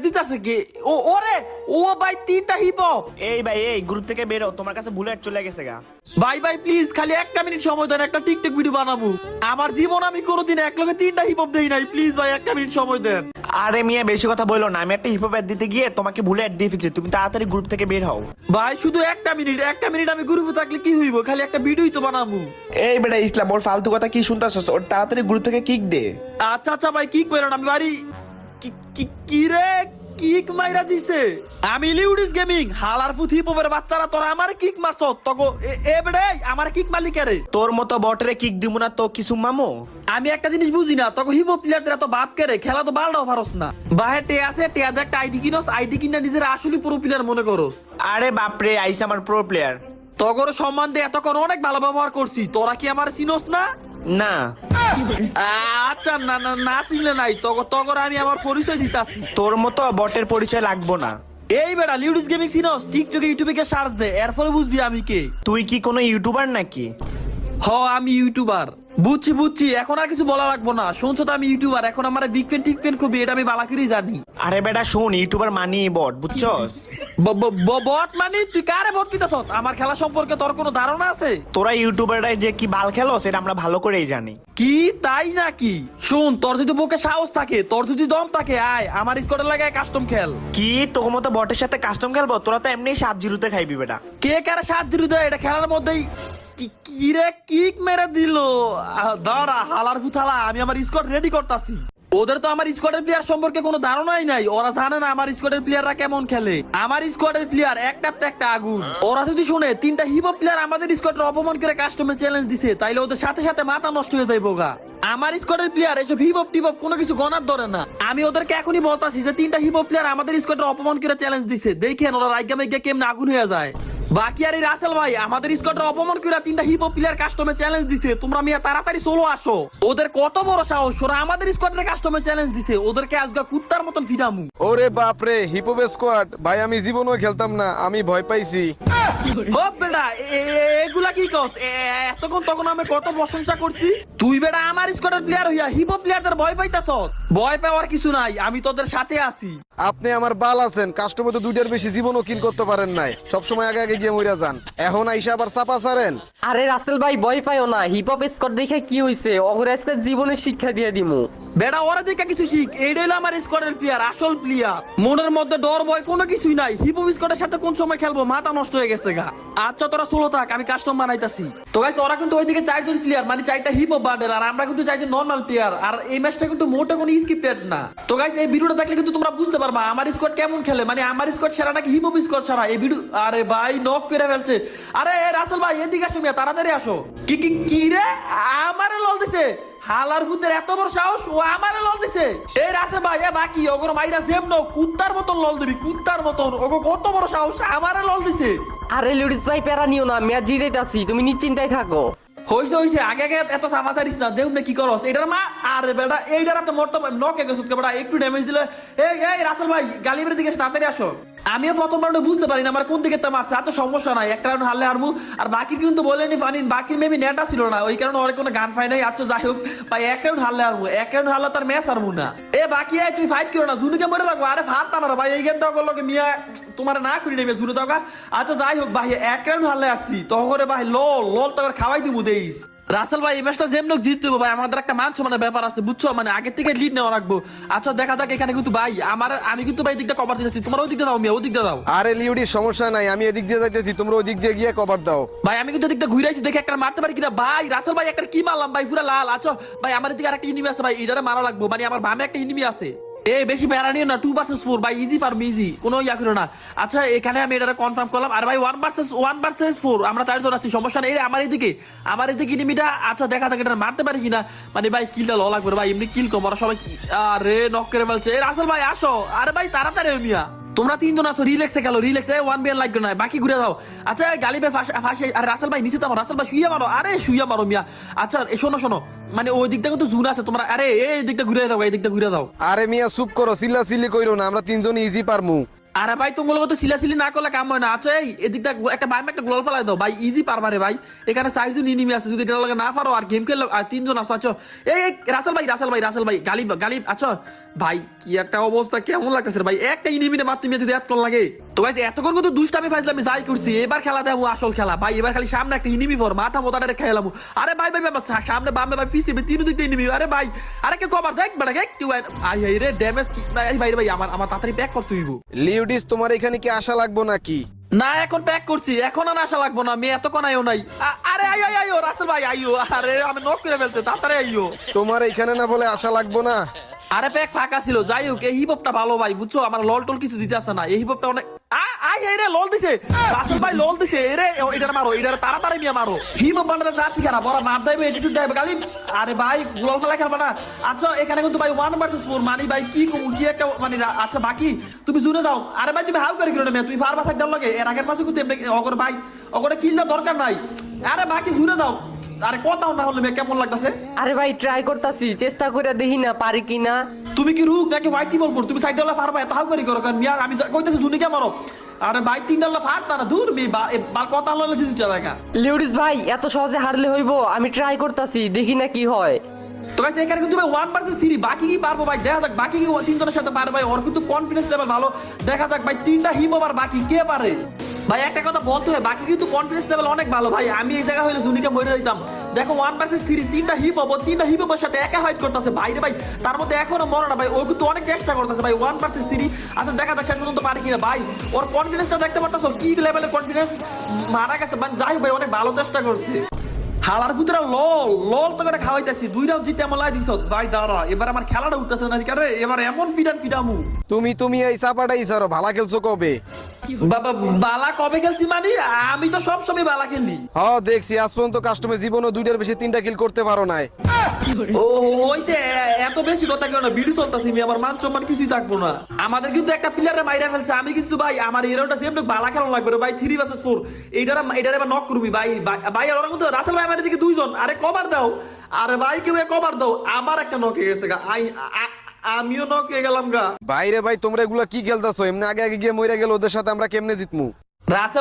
দিতেছে কে? ও ওরে ও ভাই তিনটা হিপ হপ। এই ভাই এই গ্রুপ থেকে বেরো, তোমার কাছে বুলেট চলে গেছে গা। ভাই ভাই প্লিজ খালি একটা মিনিট সময় দেন, একটা টিকটক ভিডিও বানাবো। আমার জীবন আমি কোনোদিন এক লগে তিনটা হিপ হপ দেই নাই, প্লিজ ভাই একটা মিনিট সময় দেন। আরে মিয়া বেশি কথা বললো না, আমি একটা হিপহপ অ্যাড দিতে গিয়ে তোমাকে বুলেট দিয়ে ফেলছি, তুমি তাড়াতাড়ি গ্রুপ থেকে বের হও। ভাই শুধু একটা মিনিট আমি গ্রুপে থাকলে কি হইব, খালি একটা ভিডিওই তো বানাবো। এই বেটা ইসলাম, ওর ফালতু কথা কি শুনতাছস? ওর তাড়াতাড়ি গ্রুপ থেকে কিক দে। আচ্ছা আচ্ছা ভাই কিক মেরন, আমি বাড়ি কি রে কিক মাইরা দিছে। আমি লিউডিস গেমিং হালার ফুথি হিপহপের বাচ্চারা তোরা আমার কিক মারছ তগো এ বেড়ে আমার কিক মারলি কে রে? তোর মতো বটরে কিক দিব না তো কিছু মামো। আমি একটা জিনিস বুঝি না, তখন হিপহপ প্লেয়ারদের এত বাপ কে রে? খেলা তো বালটাও পারস না। বাহে টে আছে টে একটা আইডি কিনস, আইডি কিনা নিজের আসলে প্রো প্লেয়ার মনে করস। আরে বাপরে আইসা আমার প্রো প্লেয়ার। তগর সম্মান দিয়ে এতক্ষণ অনেক ভালো ব্যবহার করছি, তোরা কি আমার চিনস না? না আচ্ছা না না না চিনলে নাই, তগর আমি আমার পরিচয় দিতাছি। তোর মতো বটের পরিচয় লাগবো না। এই বেটা লিউডিস গেমিং চিনস? টিকটকে ইউটিউবে কে সার্চ দে, এর ফলে বুঝবি আমি কে। তুই কি কোনো ইউটিউবার নাকি? হ আমি ইউটিউবার। বুঝছি এখন আর কিছু বলা লাগবো না। শুনছো তো আমি ইউটিউবার, এখন আমার বিগ ফ্যান টিক ফ্যান খুবই, এটা আমি বালা করেই জানি। আরে বেটা শোন, ইউটিউবার মানি বট, বুঝছস? বট মানে তুই কারে বট কিতাছ? আমার খেলা সম্পর্কে তোর কোনো ধারণা আছে? তোরা ইউটিউবাররা যে কি বাল খেলো সেটা আমরা ভালো করেই জানি। কি তাই নাকি? শুন, তোর যদি বুকে সাহস থাকে, তোর যদি দম থাকে, আয় আমার স্কোয়াডের লাগায় কাস্টম খেল। কি তোর মতো বটের সাথে কাস্টম খেলবো? তোরা তো এমনি 7-0 খাইবি বেটা। কে কারে সাত দিল দেয়? এটা খেলার মধ্যেই কিরে কিক মেরে দিল। দাঁড়া হালার ফুথালা, আমি আমার স্কোয়াড রেডি করতাছি। ওদের তো আমার স্কোয়াডের প্লেয়ার সম্পর্কে কোনো ধারণাই নাই, ওরা জানে না আমার স্কোয়াডের প্লেয়াররা কেমন খেলে। আমার স্কোয়াডের প্লেয়ার একটার তো একটা আগুন। ওরা যদি শুনে তিনটা হিপহপ প্লেয়ার আমাদের স্কোয়াডের অপমান করে কাস্টমে চ্যালেঞ্জ দিছে, তাইলে ওদের সাথে সাথে মাথা নষ্ট হয়ে যাইব গা। আমার স্কোয়াডের প্লেয়ার এসব হিপহপ টিপহপ কোনো কিছু গনার ধরে না। আমি ওদেরকে এখনই বলতাছি যে তিনটা হিপহপ প্লেয়ার আমাদের স্কোয়াডের অপমান করে চ্যালেঞ্জ দিছে, দেখেন ওরা রাইগা মেগা কেমনে আগুন হয়ে যায়। বাকি আর এই রাসেল ভাই আমাদের স্কোয়াডের অপমান করে তিনটা হিপহপ প্লেয়ার কাস্টমে চ্যালেঞ্জ দিছে, তোমরা মিয়া তাড়াতাড়ি চলো আসো। ওদের কত বড় সাহস, ওরা আমাদের স্কোয়াডের কাস্টমে চ্যালেঞ্জ দিছে, ওদেরকে আজকে কুত্তার মতন ফিরামু। ওরে বাপরে হিপহপ স্কোয়াড ভাই, আমি জীবনও খেলতাম না, আমি ভয় পাইছি। হপ বেটা এগুলা কি কস? এতক্ষণ তখন আমি কত প্রশংসা করছি, তুই বেটা আমার স্কোয়াডের প্লেয়ার হইয়া হিপহপ প্লেয়ারদের ভয় পাইতাছ? ভয় পাওয়ার কিছু নাই, আমি তোদের সাথে আছি। আপনি আমার বাল আছেন, কাস্টমার তো দুইটার বেশি জীবনও কিল করতে পারেন নাই, সবসময় আগে আগে গিয়ে মইরা যান, এখন আইসা আবার চাপা সারেন। আরে রাসেল ভাই ভয় পাইও না, হিপহপ স্কোয়াড দেখে কি হইছে, অগরে আজকে জীবনের শিক্ষা দিয়ে দিমু। বেটা ওরা দেখে কিছু শিখ, এইটা হলো আমার স্কোয়াডের প্লেয়ার, আসল প্লেয়ার। মনের মধ্যে ডর ভয় কোনো কিছুই নাই। হিপহপ স্কোয়াডের সাথে কোন সময় খেলবো মাথা নষ্ট হয়ে গেছে গা। আচ্ছা তোরা সোলো থাক, আমি কাস্টম বানাইতাছি। তো গাইস ওরা কিন্তু ওইদিকে 4 জন প্লেয়ার, মানে 4টা হিপহপ বান্ডেল, আর আমরা কিন্তু 4 জন নরমাল প্লেয়ার। আর এই ম্যাচটা কিন্তু মোটে কোনো স্ক্রিপ্টেড না। তো গাইস এই ভিডিওটা দেখলে কিন্তু তোমরা বুঝতে পারবা আমার স্কোয়াড কেমন খেলে, মানে আমার স্কোয়াড সেরা নাকি হিপহপ স্কোয়াড সেরা। এই ভিডিও আরে ভাই নক করে ফেলছে। আরে রাসেল ভাই এদিকে আসো মিয়া, তাড়াতাড়ি আসো। কি রে আমারে লল দিছে? হালার ভূতের এত বড় সাহস, ও আমারে লল দিছে। এই রাসেল ভাই এ বাকি ওগর মাইরা সেমনো কুত্তার মতন লল দিবি, কুত্তার মতন। ওগো কত বড় সাহস, আমারে লল দিছে। আরে লুডিস ভাই প্যারা নিও না, ম্যাচ জিতাইতাছি, তুমি নিশ্চিন্তায় থাকো। হইছে আগে আগে এত সাফা সারিস না, দেউম না কি করস এটার মা। আরে বেটা এইটার তো মরতে নকে গেছত কে বেটা, একটু ড্যামেজ দিলে। এই রাসেল ভাই গালিবের দিকে তাড়াতাড়ি আসো। আমিও প্রথম রাউন্ডে বুঝতে পারি না আমার কোন দিকে তা মারছে। আচ্ছা সমস্যা নাই, একটা রাউন্ড হারলে হারমু। আর বাকি কিন্তু বলেনি ফানিন, বাকির মেবি নেটা ছিল না, ওই কারণে ওর কোনো গান ফাই নাই। আচ্ছা যাই হোক ভাই, এক রাউন্ড হারলে হারমু, এক রাউন্ড হারলে তার ম্যাচ হারমু না। এ বাকি তুই ফাইট করো না, জুনুকে মরে থাকবো। আরে ফারতা না ভাই, এই গেমটা করলো মিয়া তোমার না করি নেবে জুনু থাকা। আচ্ছা যাই হোক ভাই, এক রাউন্ড হারলে আসছি তখন ভাই লল তো খাওয়াই দিব দেইস। রাসেল ভাই এই ম্যাচটা যেমন জিততে হবে ভাই, আমাদের একটা মান সম্মানের ব্যাপার আছে বুঝছো, মানে আগে থেকে লিড নেওয়া রাখবো। আচ্ছা দেখা যাক এখানে কিন্তু ভাই আমি কিন্তু ভাই দিকটা কভার দিতেছি, তোমরা ওই দিকটা দাও মিয়া, ওই দিকটা দাও। আরে লিউডি সমস্যা নাই, আমি এদিক দিয়ে যাইতেছি, তোমরা ওই দিক দিয়ে গিয়ে কভার দাও। ভাই আমি কিন্তু দিকটা ঘুরে আসি, দেখে একটা মারতে পারি কিনা। ভাই রাসেল ভাই একটা কি মারলাম ভাই, পুরো লাল। আচ্ছা ভাই আমার দিকে আরেকটা ইনিমি আছে ভাই, এটারে মারা লাগবো, মানে আমার বামে একটা ইনিমি আছে। বেশি প্যারা নিও না, 2 vs 4 ভাই, ইজি পারবো ইজি, কোনো ইয়া করো না। আচ্ছা এখানে আমি এটা কনফার্ম করলাম। আর ভাই 1 vs 4 আমরা 4 জন আছি, সমস্যা নেই। আমার এদিকে ইনিমিটা। আচ্ছা দেখা যাক এটা মারতে পারি কিনা, মানে ভাই কিলটা ল লাগবে ভাই, এমনি কিল কম ওরা সবাই। আরে নক করে ফেলছে। রাসেল ভাই আসো, আরে ভাই তাড়াতাড়ি মিয়া, তোমরা 3 জন আছো, রিল্যাক্সে খেলো, রিল্যাক্সে 1v1 লাগবে না, বাকি ঘুরে যাও। আচ্ছা গালিবে ফাঁসে। আর রাসেল ভাই নিচে তো রাসেল ভাই শুয়ে মারো, আরে শুয়ে মারো মিয়া। আচ্ছা শোনো মানে ওই দিকটা কিন্তু জুন আছে তোমরা, আরে এই দিকটা ঘুরে দাও, এই দিকটা ঘুরে দাও। আরে মিয়া চুপ করো, চিল্লা চিল্লি কইরো না, আমরা 3 জন ইজি পারমু। আরে ভাই তোমার তো সিলাসিলি না করলে কাম হয় না। আচ্ছা এই এদিকটা একটা বাইম একটা গ্লোল ফেলাই দাও ভাই, ইজি পারবা রে ভাই। এখানে 4 জন এনিমি আছে, যদি এটা লাগে না পারো আর গেম খেললে আর 3 জন আছে। আচ্ছা এই রাসেল ভাই গালিব আচ্ছা ভাই কি একটা অবস্থা, কেমন লাগতেছে রে ভাই? একটা এনিমিনে মারতে মিয়া যদি এত কোন লাগে। তো গাইস এতক্ষণ কিন্তু দুষ্টামি ফাইজলামি যাই করছি, এবার খেলা দেবো আসল খেলা ভাই। এবার খালি সামনে একটা এনিমি ফর মাথা মোতারে খেলাম। আরে ভাই সামনে বামে ভাই পিছিয়ে 3 দিকটা এনিমি। আরে ভাই আরে কে কভার দেখ বেটা একটু আই রে ড্যামেজ ভাই আমার তাড়াতাড়ি প্যাক করতে হইব। লিউডিস তোমার এখানে কি আশা লাগবো নাকি? না এখন প্যাক করছি, এখন আর আশা লাগবো না। মেয়ে এতক্ষণ আইও নাই। আরে আইও রাসেল ভাই আইও। আরে আমি নক করে ফেলতে, তাড়াতাড়ি আইও। তোমার এখানে না বলে আশা লাগবো না? আরে প্যাক ফাঁকা ছিল, যাই হোক এই হিপহপটা ভালো ভাই বুঝছো, আমার লল টল কিছু দিতে আসে না। এই হিপহপটা অনেক রে লল দিছে রাসেল ভাই, লল দিছে রে। এটার মারো, এটার তাড়াতাড়ি মিয়া মারো। হিপহপ বান্ডাটা জাতি খারাপ, ওরা মার দেবে এটিটিউড দেবে গালি। আরে ভাই গ্লোল খেলা খেলবা না। আচ্ছা এখানে কিন্তু ভাই 1 ভার্সেস 4 মানি ভাই কি কি একটা মানে। আচ্ছা বাকি তুমি জুনে যাও। আরে ভাই তুমি হাউ করে কিলো না মেয়ে, তুমি ফারবা সাইড ডাল লাগে এর আগের পাশে কিন্তু অগর ভাই অগরে কিল্লা দরকার নাই। আরে বাকি জুনে যাও। আরে কথাও না হলে মেয়ে কেমন লাগতেছে? আরে ভাই ট্রাই করতাছি, চেষ্টা করে দেখি না পারি কিনা। তুমি কি রুক নাকি হোয়াইট টিবল ফোর? তুমি সাইড ডালা ফারবা এত হাউ করে করো কারণ মিয়া আমি কইতেছি দুনিকে মারো। আরে ভাই 3 ডালা ফারতা না দূর মি বাল কথা হলো না দেখা। লিউডিস ভাই এত সহজে হারলে হইব? আমি ট্রাই করতাছি, দেখি না কি হয়। তো গাইস এখানে কিন্তু ভাই 1 ভার্সেস 3 বাকি কি পারবো ভাই দেখা যাক। বাকি কি 3 জনের সাথে পারে ভাই, ওর কিন্তু কনফিডেন্স লেভেল ভালো। দেখা যাক ভাই 3টা হিপ আর বাকি কে পারে। ভাই একটা কথা বলতে হয়, বাকি কিন্তু কনফিডেন্স লেভেল অনেক ভালো ভাই। আমি এই জায়গা হইলে জুনিকে মরে দিতাম। দেখো 1 ভার্সেস 3 3টা হিপ হবো, 3টা হিপ হবার সাথে একা ফাইট করতেছে ভাই রে ভাই। তার মধ্যে এখনো মরে না ভাই, ও কিন্তু অনেক চেষ্টা করতেছে ভাই 1 ভার্সেস 3। আচ্ছা দেখা যাক শেষ পর্যন্ত পারে কিনা ভাই। ওর কনফিডেন্সটা দেখতে পারতাছো কি লেভেলের কনফিডেন্স। মারা গেছে মানে যাই ভাই অনেক ভালো চেষ্টা করছে। হালার ফুতরা লল তো করে খাওয়াইতেছি, 2 রাউন্ড জিতে আমার লাই দিছ ভাই। দাঁড়া এবার আমার খেলাটা উঠতেছে না কারে, এবার এমন ফিডামু। তুমি এই চাপাটাই সারো, ভালা খেলছো কবে? বাবা বালা কবে খেলছি মানে? আমি তো সব সময় বালা খেলি। হ্যাঁ দেখছি আজ পর্যন্ত কাস্টমে জীবনও 2টার বেশি 3টা কিল করতে পারো নাই। ও হইছে এত বেশি কথা কেন? ভিডিও চলতেছি আমি, আমার মান সম্মান কিছুই থাকবো না। আমাদের কিন্তু একটা প্লেয়ারে মাইরা ফেলছে। আমি কিন্তু ভাই আমার হিরোটা সেম বালা খেলা লাগবে ভাই। 3 ভার্সেস 4 এইটারে এবার নক করবি ভাই। ভাই ওরা কিন্তু রাসেল ভাই আমাদের দিকে 2 জন। আরে কভার দাও। আরে ভাই কেউ কভার দাও। আবার একটা নক হয়ে গেছে গা। আমিও নক হয়ে গেলাম গা। বাইরে ভাই তোমরা এগুলা কি খেলতাছো? এমনি আগে গিয়ে মইরা গেল, ওদের সাথে আমরা কেমনে জিতমু? রাসেল